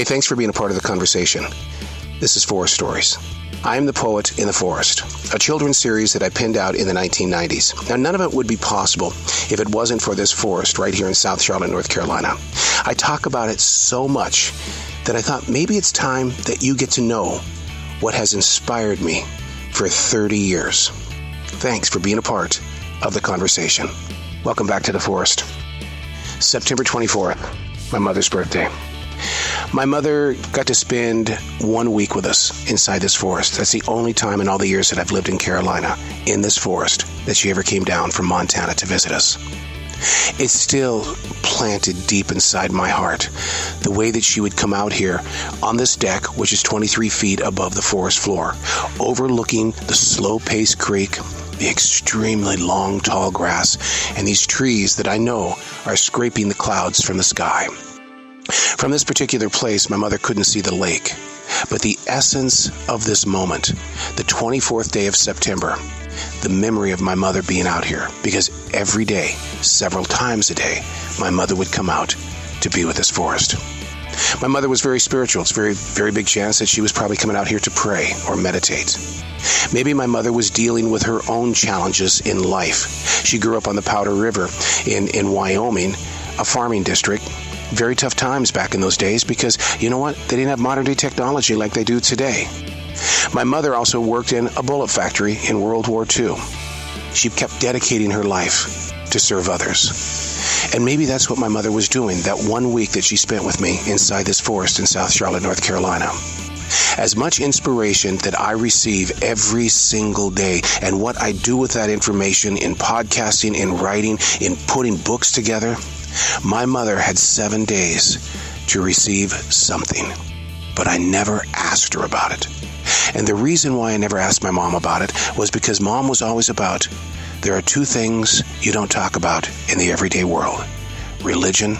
Hey, thanks for being a part of the conversation. This is Forest Stories. I am the Poet in the Forest, a children's series that I pinned out in the 1990s. Now, none of it would be possible if it wasn't for this forest right here in South Charlotte, North Carolina. I talk about it so much that I thought maybe it's time that you get to know what has inspired me for 30 years. Thanks for being a part of the conversation. Welcome back to the forest. September 24th, my mother's birthday. My mother got to spend 1 week with us inside this forest. That's the only time in all the years that I've lived in Carolina, in this forest, that she ever came down from Montana to visit us. It's still planted deep inside my heart, the way that she would come out here on this deck, which is 23 feet above the forest floor, overlooking the slow-paced creek, the extremely long, tall grass, and these trees that I know are scraping the clouds from the sky. From this particular place, my mother couldn't see the lake, but the essence of this moment, the 24th day of September, the memory of my mother being out here, because every day, several times a day, my mother would come out to be with this forest. My mother was very spiritual. It's a very, very big chance that she was probably coming out here to pray or meditate. Maybe my mother was dealing with her own challenges in life. She grew up on the Powder River in Wyoming, a farming district. Very tough times back in those days because, you know what? They didn't have modern day technology like they do today. My mother also worked in a bullet factory in World War II. She kept dedicating her life to serve others. And maybe that's what my mother was doing that 1 week that she spent with me inside this forest in South Charlotte, North Carolina. As much inspiration that I receive every single day, and what I do with that information in podcasting, in writing, in putting books together, my mother had 7 days to receive something, but I never asked her about it. And the reason why I never asked my mom about it was because mom was always about, there are two things you don't talk about in the everyday world: religion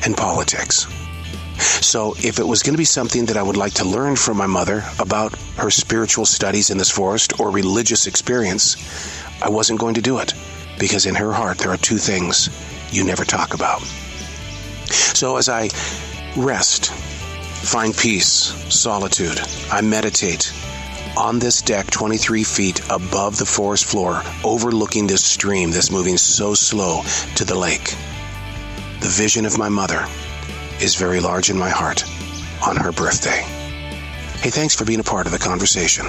and politics. So if it was going to be something that I would like to learn from my mother about her spiritual studies in this forest or religious experience, I wasn't going to do it, because in her heart there are two things you never talk about. So as I rest, find peace, solitude, I meditate on this deck 23 feet above the forest floor, overlooking this stream that's moving so slow to the lake. The vision of my mother is very large in my heart on her birthday. Hey, thanks for being a part of the conversation.